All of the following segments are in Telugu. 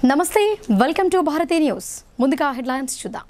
నమస్తే, వెల్కమ్ టు భారతీ న్యూస్. ముందుగా హెడ్లైన్స్ చూద్దాం.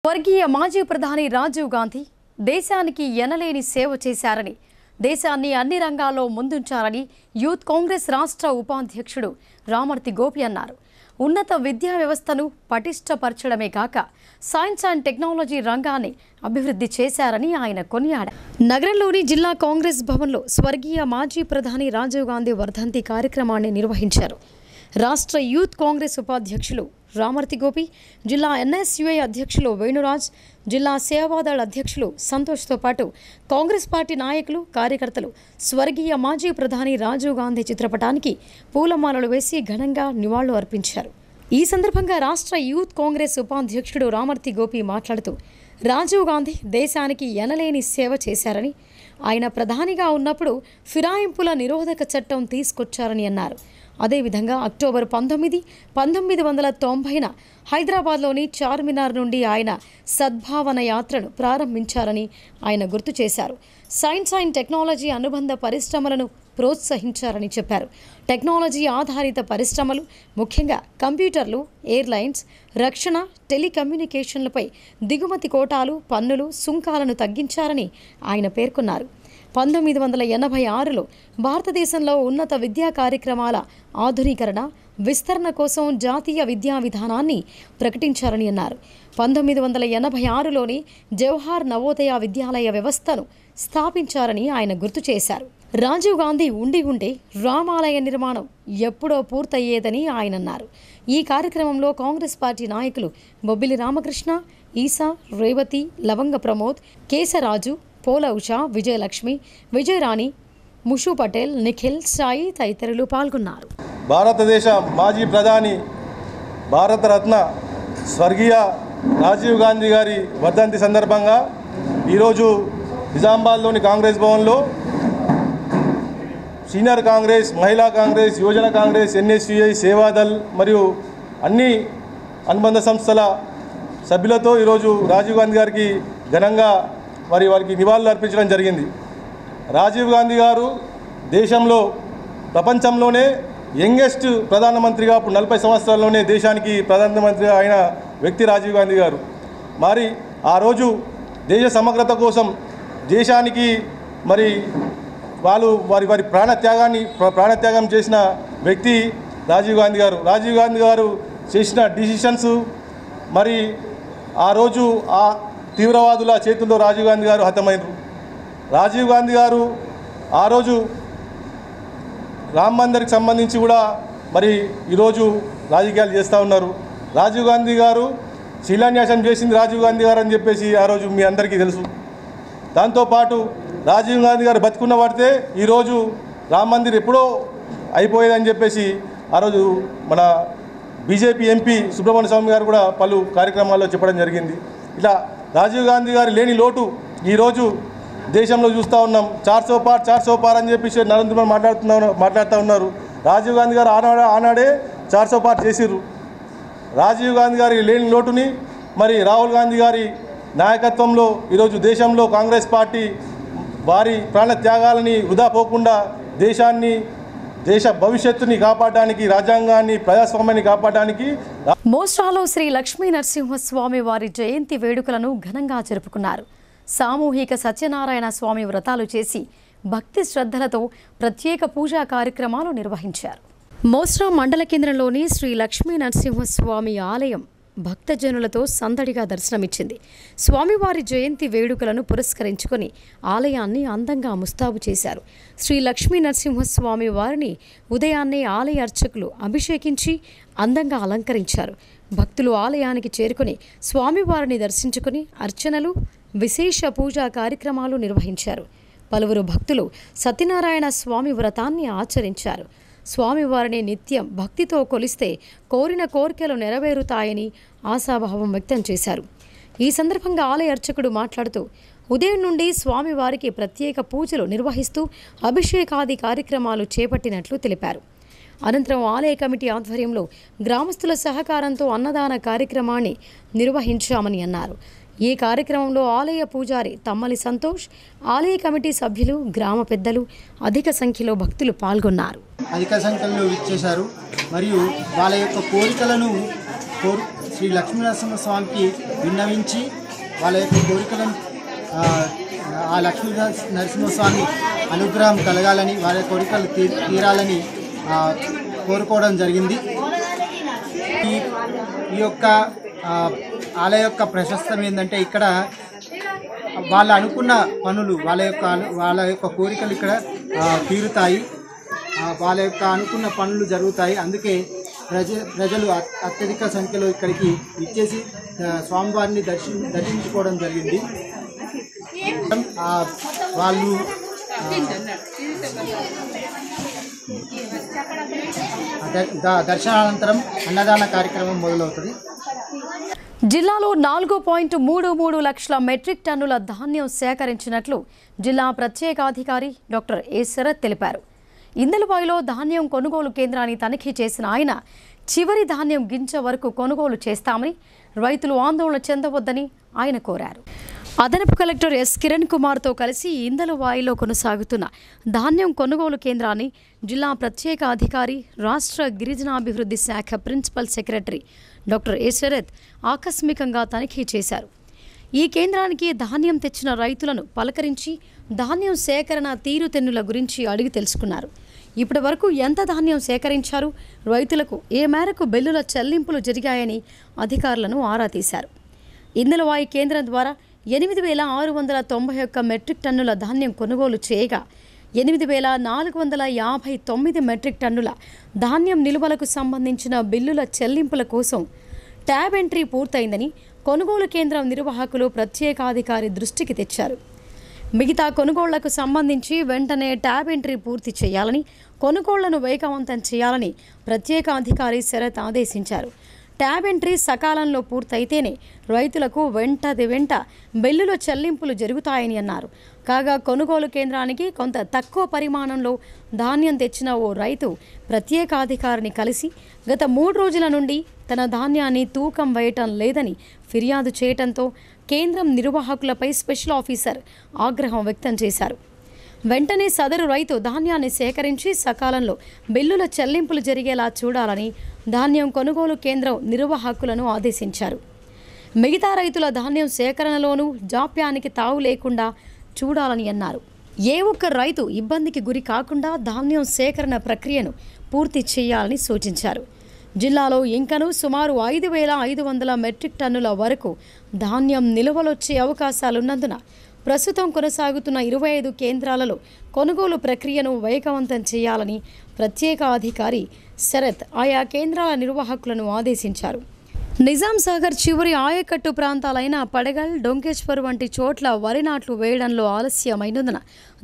స్వర్గీయ మాజీ ప్రధాని రాజీవ్ గాంధీ దేశానికి ఎనలేని సేవ చేశారని, దేశాన్ని అన్ని రంగాల్లో ముందుంచారని యూత్ కాంగ్రెస్ రాష్ట్ర ఉపాధ్యక్షుడు రామర్తి గోపి అన్నారు. ఉన్నత విద్యా వ్యవస్థను పటిష్టపరచడమే కాక సైన్స్ అండ్ టెక్నాలజీ రంగాన్ని అభివృద్ధి చేశారని ఆయన కొనియాడారు. నగరంలోని జిల్లా కాంగ్రెస్ భవన్లో స్వర్గీయ మాజీ ప్రధాని రాజీవ్ గాంధీ వర్ధంతి కార్యక్రమాన్ని నిర్వహించారు. రాష్ట్ర యూత్ కాంగ్రెస్ ఉపాధ్యక్షులు రామర్తి గోపి, జిల్లా ఎన్ఎస్యుఐ అధ్యక్షులు వేణురాజ్, జిల్లా సేవాదళ్ అధ్యక్షులు సంతోష్తో పాటు కాంగ్రెస్ పార్టీ నాయకులు, కార్యకర్తలు స్వర్గీయ మాజీ ప్రధాని రాజీవ్ గాంధీ చిత్రపటానికి పూలమాలలు వేసి ఘనంగా నివాళులు అర్పించారు. ఈ సందర్భంగా రాష్ట్ర యూత్ కాంగ్రెస్ ఉపాధ్యక్షుడు రామర్తి గోపి మాట్లాడుతూ, రాజీవ్ గాంధీ దేశానికి ఎనలేని సేవ చేశారని, ఆయన ప్రధానిగా ఉన్నప్పుడు ఫిరాయింపుల నిరోధక చట్టం తీసుకొచ్చారని అన్నారు. అదేవిధంగా అక్టోబర్ 19, 1990న హైదరాబాద్లోని చార్మినార్ నుండి ఆయన సద్భావన యాత్రను ప్రారంభించారని ఆయన గుర్తు చేశారు. సైన్స్ అండ్ టెక్నాలజీ అనుబంధ పరిశ్రమలను ప్రోత్సహించారని చెప్పారు. టెక్నాలజీ ఆధారిత పరిశ్రమలు, ముఖ్యంగా కంప్యూటర్లు, ఎయిర్లైన్స్, రక్షణ, టెలికమ్యూనికేషన్లపై దిగుమతి కోటాలు, పన్నులు, సుంకాలను తగ్గించారని ఆయన పేర్కొన్నారు. 1986లో భారతదేశంలో ఉన్నత విద్యా కార్యక్రమాల ఆధునీకరణ, విస్తరణ కోసం జాతీయ విద్యా విధానాన్ని ప్రకటించారని అన్నారు. 1986లోని జవహర్ నవోదయ విద్యాలయ వ్యవస్థను స్థాపించారని ఆయన గుర్తు చేశారు. రాజీవ్ గాంధీ ఉండే రామాలయ నిర్మాణం ఎప్పుడో పూర్తయ్యేదని ఆయన అన్నారు. ఈ కార్యక్రమంలో కాంగ్రెస్ పార్టీ నాయకులు బొబ్బిలి రామకృష్ణ, ఈసా, రేవతి, లవంగ ప్రమోద్, కేశరాజు, పోల ఉషా, విజయలక్ష్మి, విజయరాణి, ముషు పటేల్, నిఖిల్, సాయి తదితరులు పాల్గొన్నారు. భారతదేశ మాజీ ప్రధాని, భారతరత్న స్వర్గీయ రాజీవ్ గాంధీ గారి వర్ధంతి సందర్భంగా ఈరోజు నిజామాబాద్లోని కాంగ్రెస్ భవన్లో సీనియర్ కాంగ్రెస్, మహిళా కాంగ్రెస్, యువజన కాంగ్రెస్, ఎన్ఎస్యుఐ, సేవాదల్ మరియు అన్ని అనుబంధ సంస్థల సభ్యులతో ఈరోజు రాజీవ్ గాంధీ గారికి ఘనంగా వారికి నివాళులు అర్పించడం జరిగింది. రాజీవ్ గాంధీ గారు దేశంలో, ప్రపంచంలోనే యంగెస్ట్ ప్రధానమంత్రిగా, 40 సంవత్సరాల్లోనే దేశానికి ప్రధానమంత్రిగా అయిన వ్యక్తి రాజీవ్ గాంధీ గారు. మరి ఆ రోజు దేశ సమగ్రత కోసం దేశానికి మరి వారి ప్రాణత్యాగం చేసిన వ్యక్తి రాజీవ్ గాంధీ గారు. రాజీవ్ గాంధీ గారు చేసిన డిసిషన్స్, మరి ఆ రోజు ఆ తీవ్రవాదుల చేతుల్లో రాజీవ్ గాంధీ గారు హతమైనరు. రాజీవ్ గాంధీ గారు ఆ రోజు రామ్ మందిర్కి సంబంధించి కూడా మరి ఈరోజు రాజకీయాలు చేస్తూ ఉన్నారు. రాజీవ్ గాంధీ గారు శిలాన్యాసం చేసింది రాజీవ్ గాంధీ గారు అని చెప్పేసి ఆ రోజు మీ అందరికీ తెలుసు. దాంతోపాటు రాజీవ్ గాంధీ గారు బతుకున్న పడితే ఈరోజు రామ్ మందిర్ ఎప్పుడో అయిపోయేదని చెప్పేసి ఆ రోజు మన బీజేపీ ఎంపీ సుబ్రహ్మణ్య స్వామి గారు కూడా పలు కార్యక్రమాల్లో చెప్పడం జరిగింది. ఇలా రాజీవ్ గాంధీ గారి లేని లోటు ఈరోజు దేశంలో చూస్తూ ఉన్నాం. 400 పార్ అని చెప్పేసి నరేంద్ర మోదీ మాట్లాడుతూ ఉన్నారు. రాజీవ్ గాంధీ గారు ఆనాడే 400 పార్ చేసిర్రు. రాజీవ్ గాంధీ గారి లేని లోటుని మరి రాహుల్ గాంధీ గారి నాయకత్వంలో ఈరోజు దేశంలో కాంగ్రెస్ పార్టీ వారి ప్రాణ త్యాగాలని వృధా పోకుండా దేశ భవిష్యత్తుని కాపాడడానికి, రాజ్యాంగాన్ని, ప్రజాస్వామ్యాన్ని కాపాడడానికి మోస్రాలో శ్రీ లక్ష్మీ నరసింహస్వామి వారి జయంతి వేడుకలను ఘనంగా జరుపుకున్నారు. సామూహిక సత్యనారాయణ స్వామి వ్రతాలు చేసి భక్తి శ్రద్ధలతో ప్రత్యేక పూజా కార్యక్రమాలు నిర్వహించారు. మోస్రా మండల కేంద్రంలోని శ్రీ లక్ష్మీ నరసింహస్వామి ఆలయం భక్తజనులతో సందడిగా దర్శనమిచ్చింది. స్వామివారి జయంతి వేడుకలను పురస్కరించుకొని ఆలయాన్ని అందంగా ముస్తాబు చేశారు. శ్రీ లక్ష్మీ నరసింహస్వామి వారిని ఉదయాన్నే ఆలయ అర్చకులు అభిషేకించి అందంగా అలంకరించారు. భక్తులు ఆలయానికి చేరుకుని స్వామివారిని దర్శించుకుని అర్చనలు, విశేష పూజా కార్యక్రమాలు నిర్వహించారు. పలువురు భక్తులు సత్యనారాయణ స్వామి వ్రతాన్ని ఆచరించారు. స్వామివారిని నిత్యం భక్తితో కొలిస్తే కోరిన కోరికలు నెరవేరుతాయని ఆశాభావం వ్యక్తం చేశారు. ఈ సందర్భంగా ఆలయ అర్చకుడు మాట్లాడుతూ ఉదయం నుండి స్వామివారికి ప్రత్యేక పూజలు నిర్వహిస్తూ అభిషేకాది కార్యక్రమాలు చేపట్టినట్లు తెలిపారు. అనంతరం ఆలయ కమిటీ ఆధ్వర్యంలో గ్రామస్తుల సహకారంతో అన్నదాన కార్యక్రమాన్ని నిర్వహించామని అన్నారు. ఈ కార్యక్రమంలో ఆలయ పూజారి తమ్మలి సంతోష్, ఆలయ కమిటీ సభ్యులు, గ్రామ పెద్దలు, అధిక సంఖ్యలో భక్తులు పాల్గొన్నారు. అధిక సంఖ్యలో విచ్చేశారు. మరియు వాళ్ళ యొక్క కోరికలను శ్రీ లక్ష్మీనరసింహ స్వామికి విన్నవించి వాళ్ళ యొక్క కోరికలను ఆ లక్ష్మీ నరసింహస్వామి అనుగ్రహం కలగాలని, వాళ్ళ కోరికలు తీరాలని కోరుకోవడం జరిగింది. ఈ యొక్క ఆలయ యొక్క ప్రశస్తం ఏంటంటే ఇక్కడ వాళ్ళు అనుకున్న పనులు, వాళ్ళ యొక్క కోరికలు ఇక్కడ తీరుతాయి, వాళ్ళ యొక్క అనుకున్న పనులు జరుగుతాయి. అందుకే ప్రజలు అత్యధిక సంఖ్యలో ఇక్కడికి ఇచ్చేసి స్వామివారిని దర్శించుకోవడం జరిగింది. వాళ్ళు దర్శనానంతరం అన్నదాన కార్యక్రమం మొదలవుతుంది. జిల్లాలో 4.33 లక్షల మెట్రిక్ టన్నుల ధాన్యం సేకరించినట్లు జిల్లా ప్రత్యేకాధికారి డాక్టర్ ఏ శరత్ తెలిపారు. ఇందలవాయిలో ధాన్యం కొనుగోలు కేంద్రాన్ని తనిఖీ చేసిన ఆయన చివరి ధాన్యం గింజ వరకు కొనుగోలు చేస్తామని, రైతులు ఆందోళన చెందవద్దని ఆయన కోరారు. అదనపు కలెక్టర్ ఎస్ కిరణ్ కుమార్తో కలిసి ఇందలవాయిలో కొనసాగుతున్న ధాన్యం కొనుగోలు కేంద్రాన్ని జిల్లా ప్రత్యేక అధికారి, రాష్ట్ర గిరిజనాభివృద్ధి శాఖ principal secretary doctor A Sarath ఆకస్మికంగా తనిఖీ చేశారు. ఈ కేంద్రానికి ధాన్యం తెచ్చిన రైతులను పలకరించి ధాన్యం సేకరణ తీరుతెన్నుల గురించి అడిగి తెలుసుకున్నారు. ఇప్పటి వరకు ఎంత ధాన్యం సేకరించారు, రైతులకు ఏ మేరకు బిల్లుల చెల్లింపులు జరిగాయని అధికారులను ఆరా తీశారు. ఇందలవాయి కేంద్రం ద్వారా 8,691 మెట్రిక్ టన్నుల ధాన్యం కొనుగోలు చేయగా 8,459 మెట్రిక్ టన్నుల ధాన్యం నిల్వలకు సంబంధించిన బిల్లుల చెల్లింపుల కోసం ట్యాబ్ ఎంట్రీ పూర్తయిందని కొనుగోలు కేంద్రం నిర్వాహకులు ప్రత్యేకాధికారి దృష్టికి తెచ్చారు. మిగతా కొనుగోళ్లకు సంబంధించి వెంటనే ట్యాబ్ ఎంట్రీ పూర్తి చేయాలని, కొనుగోళ్లను వేగవంతం చేయాలని ప్రత్యేకాధికారి శరత్ ఆదేశించారు. ట్యాబ్ ఎంట్రీ సకాలంలో పూర్తయితేనే రైతులకు వెంట బిల్లుల చెల్లింపులు జరుగుతాయని అన్నారు. కాగా కొనుగోలు కేంద్రానికి కొంత తక్కువ పరిమాణంలో ధాన్యం తెచ్చిన ఓ రైతు ప్రత్యేకాధికారిని కలిసి గత 3 రోజుల నుండి తన ధాన్యాన్ని తూకం వేయటం లేదని ఫిర్యాదు చేయడంతో కేంద్రం నిర్వాహకులపై స్పెషల్ ఆఫీసర్ ఆగ్రహం వ్యక్తం చేశారు. వెంటనే సదరు రైతు ధాన్యాన్ని సేకరించి సకాలంలో బిల్లుల చెల్లింపులు జరిగేలా చూడాలని ధాన్యం కొనుగోలు కేంద్రం నిర్వాహకులను ఆదేశించారు. మిగతా రైతుల ధాన్యం సేకరణలోనూ జాప్యానికి తావు లేకుండా చూడాలని అన్నారు. ఏ ఒక్క రైతు ఇబ్బందికి గురి కాకుండా ధాన్యం సేకరణ ప్రక్రియను పూర్తి చేయాలని సూచించారు. జిల్లాలో ఇంకనూ సుమారు 5,500 మెట్రిక్ టన్నుల వరకు ధాన్యం నిల్వలొచ్చే అవకాశాలున్నందున ప్రస్తుతం కొనసాగుతున్న 25 కేంద్రాలలో కొనుగోలు ప్రక్రియను వేగవంతం చేయాలని ప్రత్యేక అధికారి శరత్ ఆయా కేంద్రాల నిర్వాహకులను ఆదేశించారు. నిజాం సాగర్ చివరి ఆయకట్టు ప్రాంతాలైన పడగల్, డొంకేశ్వర్ వంటి చోట్ల వరి నాట్లు వేయడంలో ఆలస్యమైనందున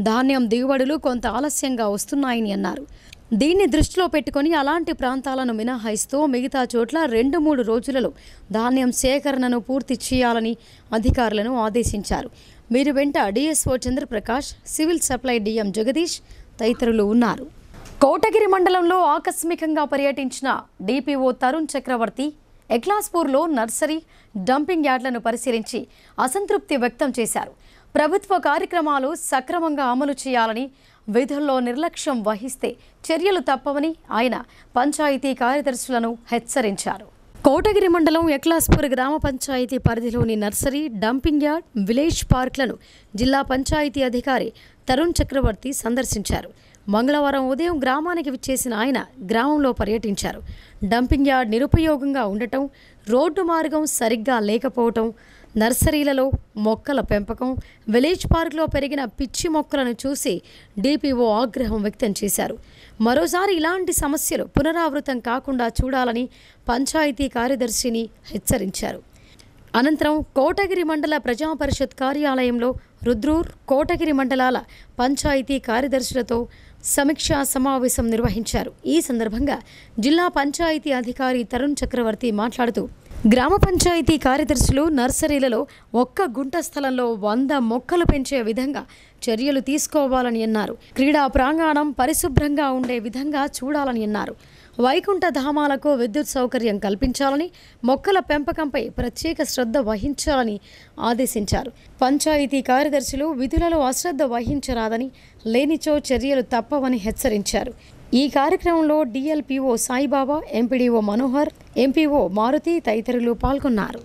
ధాన్యం దిగుబడులు కొంత ఆలస్యంగా వస్తున్నాయని అన్నారు. దీన్ని దృష్టిలో పెట్టుకుని అలాంటి ప్రాంతాలను మినహాయిస్తూ మిగతా చోట్ల 2-3 రోజులలో ధాన్యం సేకరణను పూర్తి చేయాలని అధికారులను ఆదేశించారు. వీరి వెంట DSO Chandra Prakash, civil supply DM Jagadish తదితరులు ఉన్నారు. కోటగిరి మండలంలో ఆకస్మికంగా పర్యటించిన డిపిఓ తరుణ్ చక్రవర్తి ఎక్లాస్పూర్లో నర్సరీ, డంపింగ్ యార్డ్లను పరిశీలించి అసంతృప్తి వ్యక్తం చేశారు. ప్రభుత్వ కార్యక్రమాలు సక్రమంగా అమలు చేయాలని, విధుల్లో నిర్లక్ష్యం వహిస్తే చర్యలు తప్పవని ఆయన పంచాయతీ కార్యదర్శులను హెచ్చరించారు. కోటగిరి మండలం ఎక్లాస్పూర్ గ్రామ పంచాయతీ పరిధిలోని నర్సరీ, డంపింగ్ యార్డ్, విలేజ్ పార్క్లను జిల్లా పంచాయతీ అధికారి తరుణ్ చక్రవర్తి సందర్శించారు. మంగళవారం ఉదయం గ్రామానికి విచ్చేసిన ఆయన గ్రామంలో పర్యటించారు. డంపింగ్ యార్డ్ నిరుపయోగంగా ఉండటం, రోడ్డు మార్గం సరిగ్గా లేకపోవటం, నర్సరీలలో మొక్కల పెంపకం, విలేజ్ పార్క్లో పెరిగిన పిచ్చి మొక్కలను చూసి డిపిఓ ఆగ్రహం వ్యక్తం చేశారు. మరోసారి ఇలాంటి సమస్యలు పునరావృతం కాకుండా చూడాలని పంచాయతీ కార్యదర్శిని హెచ్చరించారు. అనంతరం కోటగిరి మండల ప్రజాపరిషత్ కార్యాలయంలో రుద్రూర్, కోటగిరి మండలాల పంచాయతీ కార్యదర్శులతో సమీక్షా సమావేశం నిర్వహించారు. ఈ సందర్భంగా జిల్లా పంచాయతీ అధికారి తరుణ్ చక్రవర్తి మాట్లాడుతూ, గ్రామ పంచాయతీ కార్యదర్శులు నర్సరీలలో 1 గుంట స్థలంలో 100 మొక్కలు పెంచే విధంగా చర్యలు తీసుకోవాలని అన్నారు. క్రీడా ప్రాంగణం పరిశుభ్రంగా ఉండే విధంగా చూడాలని అన్నారు. వైకుంఠ ధామాలకు విద్యుత్ సౌకర్యం కల్పించాలని, మొక్కల పెంపకంపై ప్రత్యేక శ్రద్ధ వహించాలని ఆదేశించారు. పంచాయతీ కార్యదర్శులు విధులలో అశ్రద్ధ వహించరాదని, లేనిచో చర్యలు తప్పవని హెచ్చరించారు. ఈ కార్యక్రమంలో DLPO Saibaba, MPDO Manohar, MPO Maruthi తదితరులు పాల్గొన్నారు.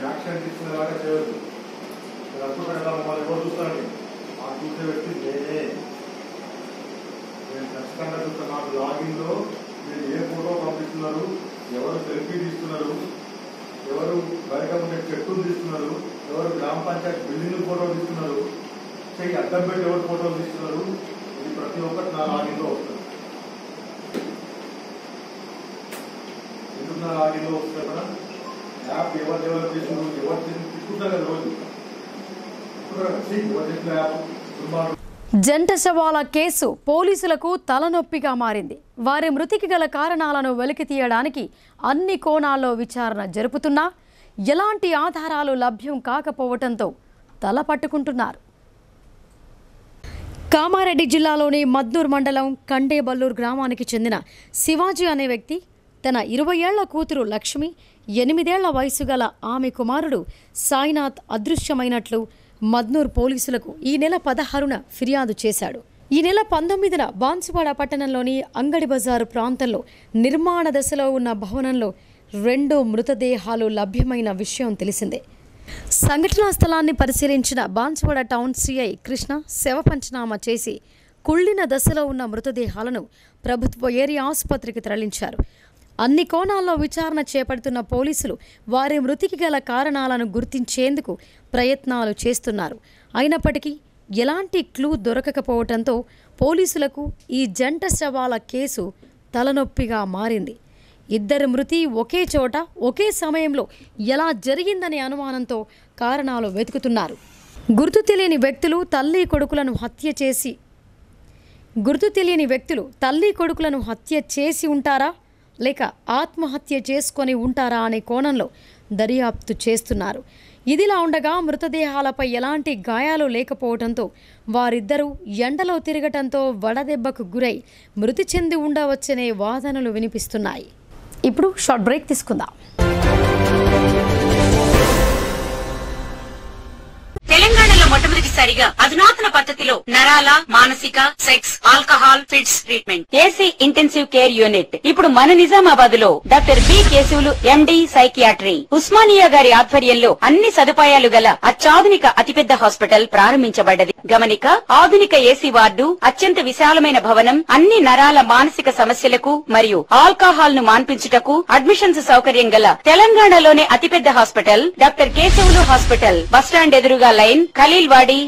యాక్షన్ తీసుకునేలాగా చేయొద్దు. మీరు అనుకుంటారు మమ్మల్ని ఎవరు చూస్తారండి, ఆ చూసే వ్యక్తి నేనే. నేను ఖచ్చితంగా చూస్తాను. నాకు లాగిన్లో మీరు ఏ ఫోటో పంపిస్తున్నారు, ఎవరు సెల్ఫీ తీస్తున్నారు, ఎవరు బయట ఉండే చెట్టును తీస్తున్నారు, ఎవరు గ్రామ పంచాయతీ బిల్డింగ్ ఫోటో తీస్తున్నారు, చెయ్యి అడ్డం పెట్టి ఎవరు ఫోటోలు తీస్తున్నారు, ఇది ప్రతి ఒక్కటి నా లాగిన్లో వస్తుంది. ఎందుకు నా లాగిన్లో వస్తుంది కదా, యాప్ ఎవరు డెవలప్ చేస్తున్నారు, ఎవరు తీసుకుంటారు కదా రోజు జంట శవాల కేసు పోలీసులకు తలనొప్పిగా మారింది. వారి మృతికి గల కారణాలను వెలికి తీయడానికి అన్ని కోణాల్లో విచారణ జరుపుతున్నా ఎలాంటి ఆధారాలు లభ్యం కాకపోవడంతో తల పట్టుకుంటున్నారు. కామారెడ్డి జిల్లాలోని మద్నూర్ మండలం కండేబల్లూరు గ్రామానికి చెందిన శివాజీ అనే వ్యక్తి తన 20 ఏళ్ల కూతురు లక్ష్మి, 8 ఏళ్ల వయసు గల ఆమె కుమారుడు సాయినాథ్ అదృశ్యమైనట్లు మద్నూర్ పోలీసులకు ఈ నెల 16న ఫిర్యాదు చేశాడు. ఈ నెల 19న బాన్సువాడ పట్టణంలోని అంగడి బజారు ప్రాంతంలో నిర్మాణ దశలో ఉన్న భవనంలో 2 మృతదేహాలు లభ్యమైన విషయం తెలిసిందే. సంఘటనా స్థలాన్ని పరిశీలించిన బాన్సువాడ టౌన్ సిఐ కృష్ణ శవ పంచనామా చేసి కుళ్ళిన దశలో ఉన్న మృతదేహాలను ప్రభుత్వ ఏరియా ఆసుపత్రికి తరలించారు. అన్ని కోణాల్లో విచారణ చేపడుతున్న పోలీసులు వారి మృతికి గల కారణాలను గుర్తించేందుకు ప్రయత్నాలు చేస్తున్నారు. అయినప్పటికీ ఎలాంటి క్లూ దొరకకపోవడంతో పోలీసులకు ఈ జంట శవాల కేసు తలనొప్పిగా మారింది. 2 మృతి ఒకే చోట ఒకే సమయంలో ఎలా జరిగిందనే అనుమానంతో కారణాలు వెతుకుతున్నారు. గుర్తు తెలియని వ్యక్తులు తల్లి కొడుకులను హత్య చేసి ఉంటారా, లేక ఆత్మహత్య చేసుకొని ఉంటారా అనే కోణంలో దర్యాప్తు చేస్తున్నారు. ఇదిలా ఉండగా మృతదేహాలపై ఎలాంటి గాయాలు లేకపోవడంతో వారిద్దరూ ఎండలో తిరగటంతో వడదెబ్బకు గురై మృతి చెంది ఉండవచ్చనే వాదనలు వినిపిస్తున్నాయి. ఇప్పుడు షార్ట్ బ్రేక్ తీసుకుందాం. తెలంగాణలో మొట్టమొదటి తొలిసారిగా అధునాతన పద్ధతిలో నరాల మానసిక sex alcohol fits treatment AC intensive care unit ఇప్పుడు మన నిజామాబాద్ లో doctor B Keshavulu MD psychiatry Osmania గారి ఆధ్వర్యంలో అన్ని సదుపాయాలు గల అత్యాధునిక అతిపెద్ద హాస్పిటల్ ప్రారంభించబడ్డది. గమనిక, ఆధునిక ఏసీ వార్డు, అత్యంత విశాలమైన భవనం, అన్ని నరాల మానసిక సమస్యలకు మరియు ఆల్కహాల్ ను మాన్పించుటకు అడ్మిషన్స్ సౌకర్యం గల తెలంగాణలోనే అతిపెద్ద hospital doctor Keshavulu hospital. Bus stand ఎదురుగా లైన్, ఖలీల్వాడి.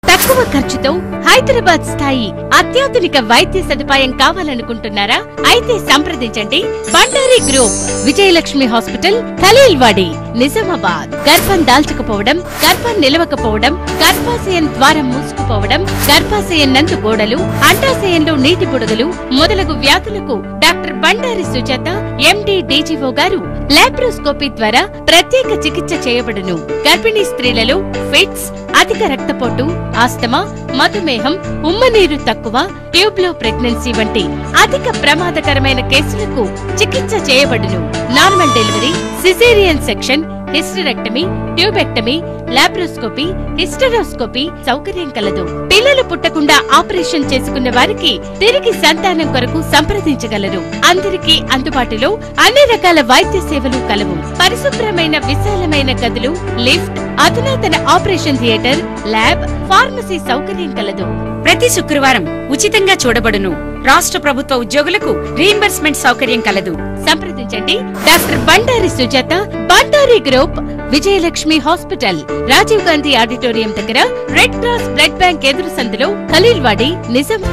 తక్కువ ఖర్చుతో హైదరాబాద్ స్థాయి అత్యాధునిక వైద్య సదుపాయం కావాలనుకుంటున్నారా? అయితే సంప్రదించండి బండారి గ్రూప్, విజయలక్ష్మి హాస్పిటల్, ఖలీల్వాడి, నిజామాబాద్. గర్భం దాల్చకపోవడం, గర్భం నిలవకపోవడం, గర్భాశయం ద్వారం మూసుకుపోవడం, గర్భాశయం నందు గోడలు, అండాశయంలో నీటి బుడగలు మొదలగు వ్యాధులకు డాక్టర్ బండారి సుజాత ఎండి డీజీఓ గారు లాప్రోస్కోపీ ద్వారా ప్రత్యేక చికిత్స చేయబడును. గర్భిణీ స్త్రీలలో ఫిట్స్, అధిక రక్తపోటు, ఆస్తమా, మధుమేహం, ఉమ్మనీరు తక్కువ, ట్యూబ్లో ప్రెగ్నెన్సీ వంటి అధిక ప్రమాదకరమైన కేసులకు చికిత్స చేయబడును. Normal delivery, caesarean section, hysterectomy, tubectomy, laparoscopy, hysteroscopy సౌకర్యం కలదు. పిల్లలు పుట్టకుండా ఆపరేషన్ చేసుకున్న వారికి తిరిగి సంతానం కొరకు సంప్రదించగలరు. అందరికీ అందుబాటులో అన్ని రకాల వైద్య సేవలు కలవు. పరిశుభ్రమైన విశాలమైన గదులు, లిఫ్ట్, అధునాతన ఆపరేషన్ థియేటర్, ల్యాబ్, ఫార్మసీ సౌకర్యం కలదు. ప్రతి శుక్రవారం ఉచితంగా చూడబడును. రాష్ట్ర ప్రభుత్వ ఉద్యోగులకు రీయింబర్స్మెంట్ సౌకర్యం కలదు. సంప్రదించండి doctor Bandari Sujatha, Bandari group, Vijayalakshmi hospital, Rajiv Gandhi auditorium దగ్గర, రెడ్ క్రాస్ బ్లడ్ బ్యాంక్ ఎదురు సందులో, Khaleelwadi, Nizam.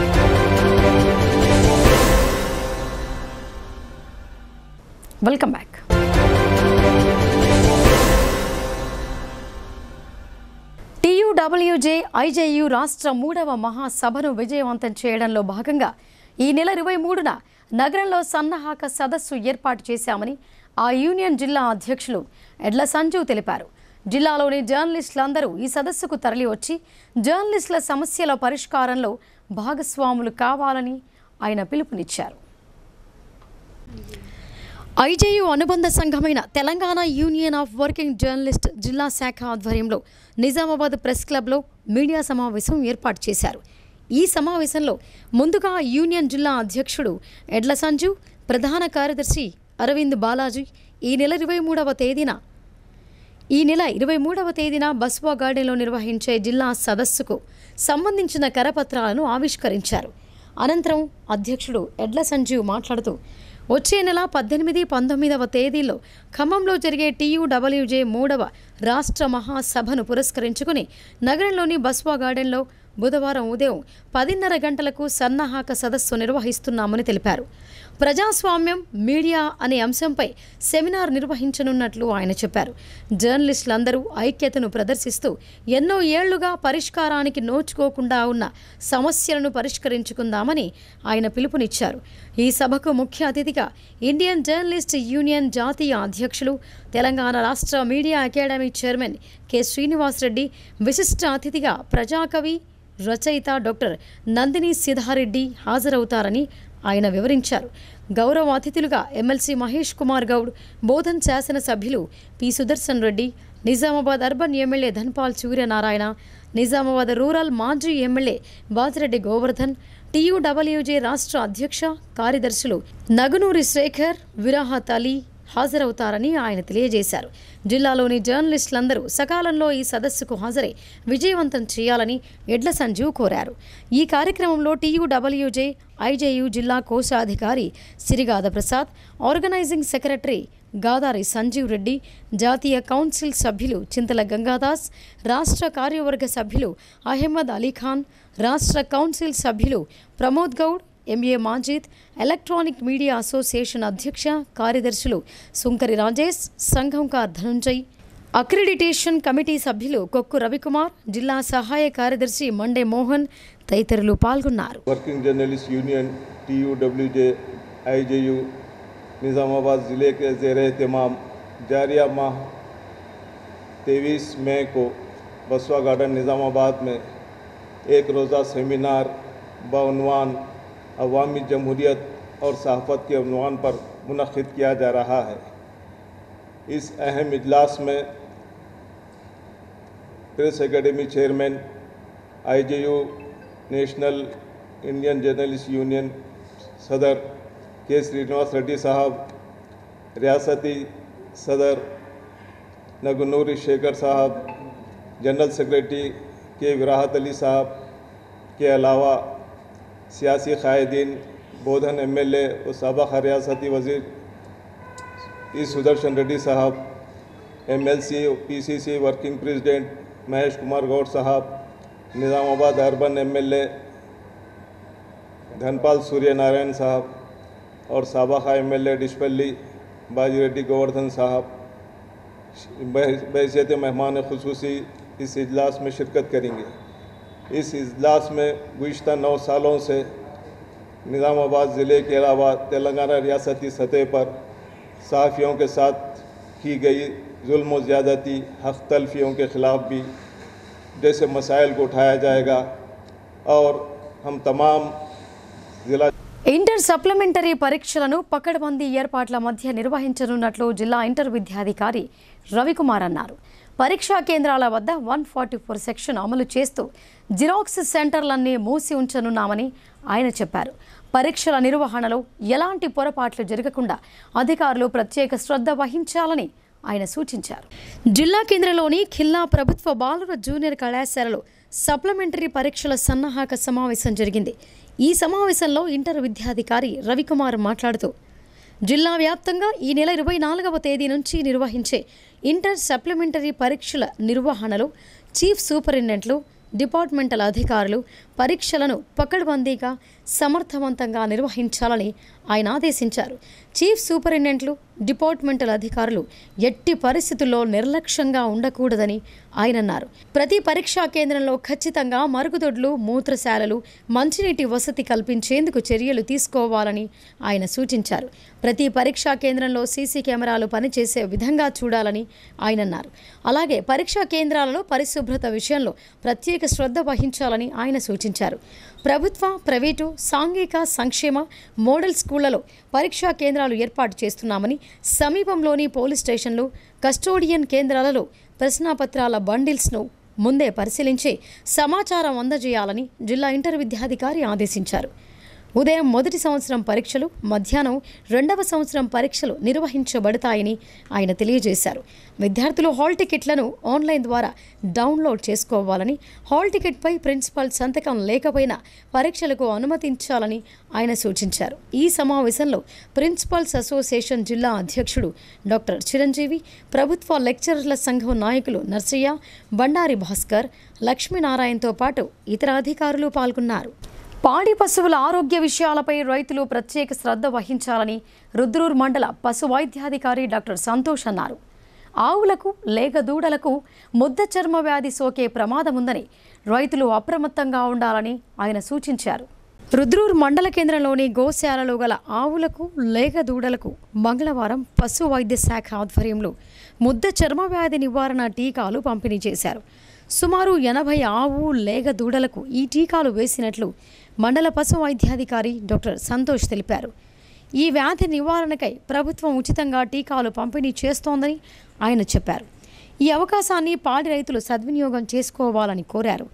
Welcome back. TUWJ IJU రాష్ట్ర 3వ మహాసభను విజయవంతం చేయడంలో భాగంగా ఈ నెల 23న నగరంలో సన్నాహక సదస్సు ఏర్పాటు చేశామని ఆ యూనియన్ జిల్లా అధ్యక్షులు ఎడ్ల సంజు తెలిపారు. జిల్లాలోని జర్నలిస్టులందరూ ఈ సదస్సుకు తరలివచ్చి జర్నలిస్టుల సమస్యల పరిష్కారంలో భాగస్వాములు కావాలని ఆయన పిలుపునిచ్చారు. ఐజేయు అనుబంధ సంఘమైన Telangana union of working journalist జిల్లా శాఖ ఆధ్వర్యంలో నిజామాబాద్ ప్రెస్ క్లబ్లో మీడియా సమావేశం ఏర్పాటు చేశారు. ఈ సమావేశంలో ముందుగా యూనియన్ జిల్లా అధ్యక్షుడు ఎడ్ల సంజు, ప్రధాన కార్యదర్శి అరవింద్ బాలాజీ ఈ నెల 23వ తేదీన బస్వా గార్డెన్లో నిర్వహించే జిల్లా సదస్సుకు సంబంధించిన కరపత్రాలను ఆవిష్కరించారు. అనంతరం అధ్యక్షుడు ఎడ్ల సంజీవ్ మాట్లాడుతూ వచ్చే నెల 18, 19వ తేదీల్లో ఖమ్మంలో జరిగే TUWJ 3వ రాష్ట్ర మహాసభను పురస్కరించుకుని నగరంలోని బస్వా గార్డెన్లో బుధవారం ఉదయం 10:30 గంటలకు సన్నాహక సదస్సు నిర్వహిస్తున్నామని తెలిపారు. ప్రజాస్వామ్యం, మీడియా అనే అంశంపై సెమినార్ నిర్వహించనున్నట్లు ఆయన చెప్పారు. జర్నలిస్టులందరూ ఐక్యతను ప్రదర్శిస్తూ ఎన్నో ఏళ్లుగా పరిష్కారానికి నోచుకోకుండా ఉన్న సమస్యలను పరిష్కరించుకుందామని ఆయన పిలుపునిచ్చారు. ఈ సభకు ముఖ్య అతిథిగా ఇండియన్ జర్నలిస్ట్ యూనియన్ జాతీయ అధ్యక్షులు, తెలంగాణ రాష్ట్ర media academy chairman K Srinivasareddy, విశిష్ట అతిథిగా ప్రజాకవి, రచయిత డాక్టర్ నందిని సిద్ధారెడ్డి హాజరవుతారని ఆయన వివరించారు. గౌరవ అతిథులుగా ఎమ్మెల్సీ మహేష్ కుమార్ గౌడ్, బోధన్ శాసనసభ్యులు P Sudarshan Reddy, Nizamabad urban MLA Dhanpal Suryanarayana, Nizamabad rural మాజీ ఎమ్మెల్యే బాజిరెడ్డి గోవర్ధన్, TUWJ రాష్ట్ర అధ్యక్ష కార్యదర్శులు నగునూరి శేఖర్, విరాహత్ అలీ హాజరవుతారని ఆయన తెలియజేశారు. జిల్లాలోని జర్నలిస్టులందరూ సకాలంలో ఈ సదస్సుకు హాజరై విజయవంతం చేయాలని ఎడ్ల సంజీవ్ కోరారు. ఈ కార్యక్రమంలో TUWJ IJU జిల్లా కోశాధికారి సిరిగాద ప్రసాద్, ఆర్గనైజింగ్ సెక్రటరీ గాదారి సంజీవ్ రెడ్డి, జాతీయ కౌన్సిల్ సభ్యులు చింతల గంగాదాస్, రాష్ట్ర కార్యవర్గ సభ్యులు అహ్మద్ అలీఖాన్, రాష్ట్ర కౌన్సిల్ సభ్యులు Pramod Goud, MA Majid, electronic media association అధ్యక్ష కార్యదర్శులు సుంకరి రాజేష్, సంఘంకార్ ధనుంజయ్, అక్రిడిటేషన్ కమిటీ సభ్యులు కొక్కు రవికుమార్, జిల్లా సహాయ కార్యదర్శి మండే మోహన్ తదితరులు పాల్గొన్నారు. Working journalist union TUWJ IJU Nizamabad ज़िले के ज़ेर एहतमाम जारिया माह 23 मई को बसवा गार्डन निज़ामाबाद में एक रोज़ा सेमिनार बउनवान अवामी जमहूरियत और सहाफ़त के उन्वान पर मुनक़िद किया जा रहा है। इस अहम इजलास में press academy chairman IJU national Indian journalist union सदर के श्रीनिवास रेड्डी साहब, रियासती सदर नगनूर शेखर साहब, जनरल सेक्रेटरी के विराहत अली साहब के अलावा सियासी कायदीन, बोधन MLA और साबिक़ रियासती वज़ीर ई सुदर्शन रेड्डी साहब, MLC PCC working president Mahesh Kumar Goud साहब, निज़ामाबाद अर्बन MLA धनपाल सूर्य नारायण साहब और साबिक़ा MLA डिशपल्ली बाजी रेड्डी गोवर्धन साहब बहैसियत मेहमान ख़ुसूसी इस इजलास में शिरकत करेंगे। इस इजलास में गुज़िश्ता 9 सालों से निज़ामाबाद ज़िले के अलावा तेलंगाना रियासती सतह पर सहाफ़ियों के साथ की गई जुल्म और ज़्यादती, हक़ तलफ़ियों के ख़िलाफ़ भी जैसे मसाइल को उठाया जाएगा और हम तमाम జిల్లా ఇంటర్ సప్లిమెంటరీ పరీక్షలను పకడ్బందీ ఏర్పాట్ల మధ్య నిర్వహించనున్నట్లు జిల్లా ఇంటర్ విద్యాధికారి రవికుమార్ అన్నారు. పరీక్షా కేంద్రాల వద్ద 144 సెక్షన్ అమలు చేస్తూ జిరాక్స్ సెంటర్లన్నీ మూసి ఉంచనున్నామని ఆయన చెప్పారు. పరీక్షల నిర్వహణలో ఎలాంటి పొరపాట్లు జరగకుండా అధికారులు ప్రత్యేక శ్రద్ధ వహించాలని ఆయన సూచించారు. జిల్లా కేంద్రంలోని ఖిల్లా ప్రభుత్వ బాలుర జూనియర్ కళాశాలలో సప్లిమెంటరీ పరీక్షల సన్నాహక సమావేశం జరిగింది. ఈ సమావేశంలో ఇంటర్ విద్యాధికారి రవికుమార్ మాట్లాడుతూ జిల్లా వ్యాప్తంగా ఈ నెల 24వ తేదీ నుంచి నిర్వహించే ఇంటర్ సప్లిమెంటరీ పరీక్షల నిర్వహణలో చీఫ్ సూపరింటెండెంట్లు, డిపార్ట్మెంటల్ అధికారులు పరీక్షలను పకడ్బందీగా సమర్థవంతంగా నిర్వహించాలని ఆయన ఆదేశించారు. చీఫ్ సూపరింటెండెంట్లు, డిపార్ట్మెంటల్ అధికారులు ఎట్టి పరిస్థితుల్లో నిర్లక్ష్యంగా ఉండకూడదని ఆయన అన్నారు. ప్రతి పరీక్షా కేంద్రంలో ఖచ్చితంగా మరుగుదొడ్లు, మూత్రశాలలు, మంచినీటి వసతి కల్పించేందుకు చర్యలు తీసుకోవాలని ఆయన సూచించారు. ప్రతి పరీక్షా కేంద్రంలో సీసీ కెమెరాలు పనిచేసే విధంగా చూడాలని ఆయన అన్నారు. అలాగే పరీక్షా కేంద్రాలలో పరిశుభ్రత విషయంలో ప్రత్యేక శ్రద్ధ వహించాలని ఆయన సూచించారు. ప్రభుత్వ, ప్రైవేటు, సాంఘిక సంక్షేమ మోడల్ స్కూళ్లలో పరీక్షా కేంద్రాలు ఏర్పాటు చేస్తున్నామని, సమీపంలోని పోలీస్ స్టేషన్లు, కస్టోడియన్ కేంద్రాలలో ప్రశ్నాపత్రాల బండిల్స్ను ముందే పరిశీలించి సమాచారం అందజేయాలని జిల్లా ఇంటర్ విద్యాధికారి ఆదేశించారు. ఉదయం మొదటి సంవత్సరం పరీక్షలు, మధ్యాహ్నం 2వ సంవత్సరం పరీక్షలు నిర్వహించబడతాయని ఆయన తెలియజేశారు. విద్యార్థులు హాల్ టికెట్లను ఆన్లైన్ ద్వారా డౌన్లోడ్ చేసుకోవాలని, హాల్ టికెట్పై ప్రిన్సిపల్ సంతకం లేకపోయినా పరీక్షలకు అనుమతించాలని ఆయన సూచించారు. ఈ సమావేశంలో ప్రిన్సిపల్స్ అసోసియేషన్ జిల్లా అధ్యక్షుడు డాక్టర్ చిరంజీవి, ప్రభుత్వ లెక్చరర్ల సంఘం నాయకులు నర్సయ్య, బండారి భాస్కర్, లక్ష్మీనారాయణతో పాటు ఇతర అధికారులు పాల్గొన్నారు. పాడి పశువుల ఆరోగ్య విషయాలపై రైతులు ప్రత్యేక శ్రద్ధ వహించాలని రుద్రూర్ మండల పశు వైద్యాధికారి డాక్టర్ సంతోష్ అన్నారు. ఆవులకు, లేగ దూడలకు ముద్ద చర్మ వ్యాధి సోకే ప్రమాదం ఉందని రైతులు అప్రమత్తంగా ఉండాలని ఆయన సూచించారు. రుద్రూర్ మండల కేంద్రంలోని గోశాలలో గల ఆవులకు, లేగ దూడలకు మంగళవారం పశు వైద్య శాఖ ఆధ్వర్యంలో ముద్ద చర్మ వ్యాధి నివారణ టీకాలు పంపిణీ చేశారు. సుమారు 80 ఆవు, లేగ దూడలకు ఈ టీకాలు వేసినట్లు మండల పశు వైద్యాధికారి డాక్టర్ సంతోష్ తెలిపారు. ఈ వ్యాధి నివారణకై ప్రభుత్వం ఉచితంగా టీకాలు పంపిణీ చేస్తోందని ఆయన చెప్పారు. ఈ అవకాశాన్ని పాడి రైతులు సద్వినియోగం చేసుకోవాలని కోరారు.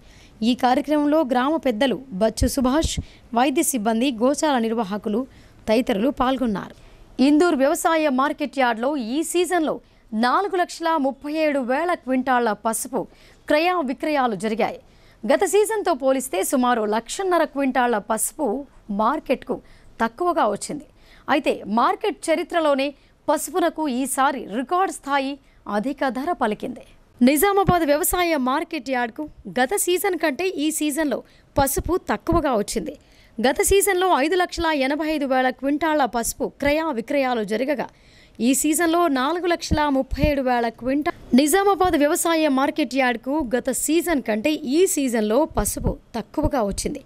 ఈ కార్యక్రమంలో గ్రామ పెద్దలు బచ్చు సుభాష్, వైద్య సిబ్బంది, గోశాల నిర్వాహకులు తదితరులు పాల్గొన్నారు. ఇందూర్ వ్యవసాయ మార్కెట్ యార్డ్లో ఈ సీజన్లో 4,37,000 క్వింటాళ్ల పసుపు క్రయ విక్రయాలు జరిగాయి. గత సీజన్తో పోలిస్తే సుమారు 1,50,000 క్వింటాళ్ల పసుపు మార్కెట్కు తక్కువగా వచ్చింది. అయితే మార్కెట్ చరిత్రలోనే పసుపునకు ఈసారి రికార్డ్ స్థాయి అధిక ధర పలికింది. నిజామాబాద్ వ్యవసాయ మార్కెట్ యార్డ్కు గత సీజన్ కంటే ఈ సీజన్లో పసుపు తక్కువగా వచ్చింది. గత సీజన్లో 5,85,000 క్వింటాళ్ల పసుపు క్రయ విక్రయాలు జరగగా ఈ సీజన్లో 4,37,000 క్వింటాల్. నిజామాబాద్ వ్యవసాయ మార్కెట్ యార్డ్కు గత సీజన్ కంటే ఈ సీజన్లో పసుపు తక్కువగా వచ్చింది.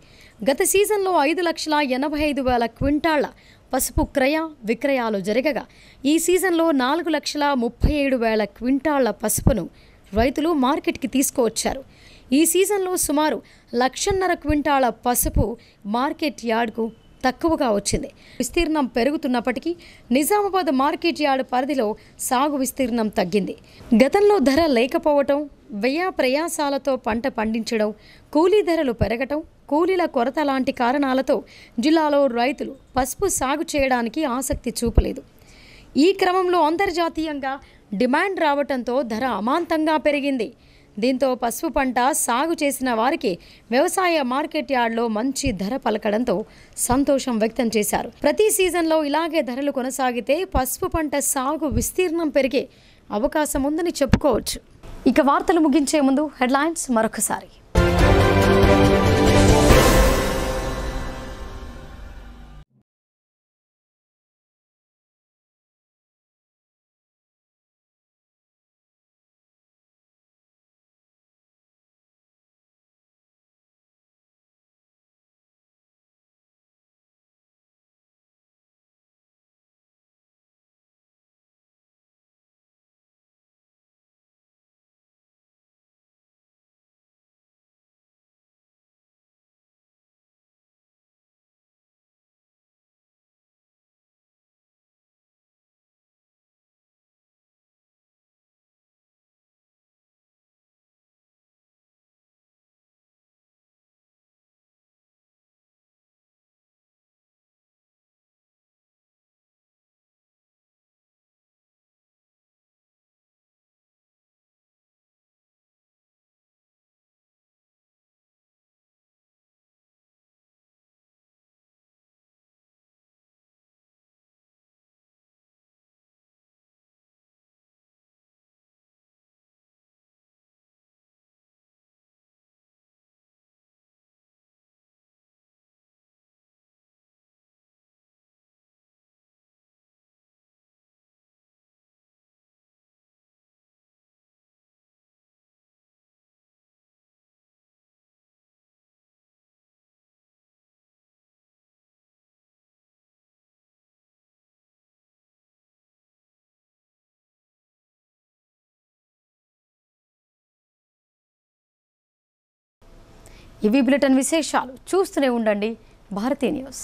గత సీజన్లో 5,85,000 క్వింటాళ్ల పసుపు క్రయ విక్రయాలు జరగగా ఈ సీజన్లో 4,37,000 క్వింటాళ్ల పసుపును రైతులు మార్కెట్కి తీసుకువచ్చారు. ఈ సీజన్లో సుమారు 1,50,000 క్వింటాళ్ల పసుపు మార్కెట్ యార్డ్కు తక్కువగా వచ్చింది. విస్తీర్ణం పెరుగుతున్నప్పటికీ నిజామాబాద్ మార్కెట్ యార్డ్ పరిధిలో సాగు విస్తీర్ణం తగ్గింది. గతంలో ధర లేకపోవటం, వ్యయ ప్రయాసాలతో పంట పండించడం, కూలీ ధరలు పెరగటం, కూలీల కొరత లాంటి కారణాలతో జిల్లాలో రైతులు పసుపు సాగు చేయడానికి ఆసక్తి చూపలేదు. ఈ క్రమంలో అంతర్జాతీయంగా డిమాండ్ రావడంతో ధర అమాంతంగా పెరిగింది. దీంతో పసుపు పంట సాగు చేసిన వారికి వ్యవసాయ మార్కెట్ యార్డ్లో మంచి ధర పలకడంతో సంతోషం వ్యక్తం చేశారు. ప్రతి సీజన్లో ఇలాగే ధరలు కొనసాగితే పసుపు పంట సాగు విస్తీర్ణం పెరిగే అవకాశం ఉందని చెప్పుకోవచ్చు. ఇక వార్తలు ముగించే ముందు హెడ్లైన్స్ మరొకసారి. ఇవి బులెటిన్ విశేషాలు. చూస్తూనే ఉండండి భారతీ న్యూస్.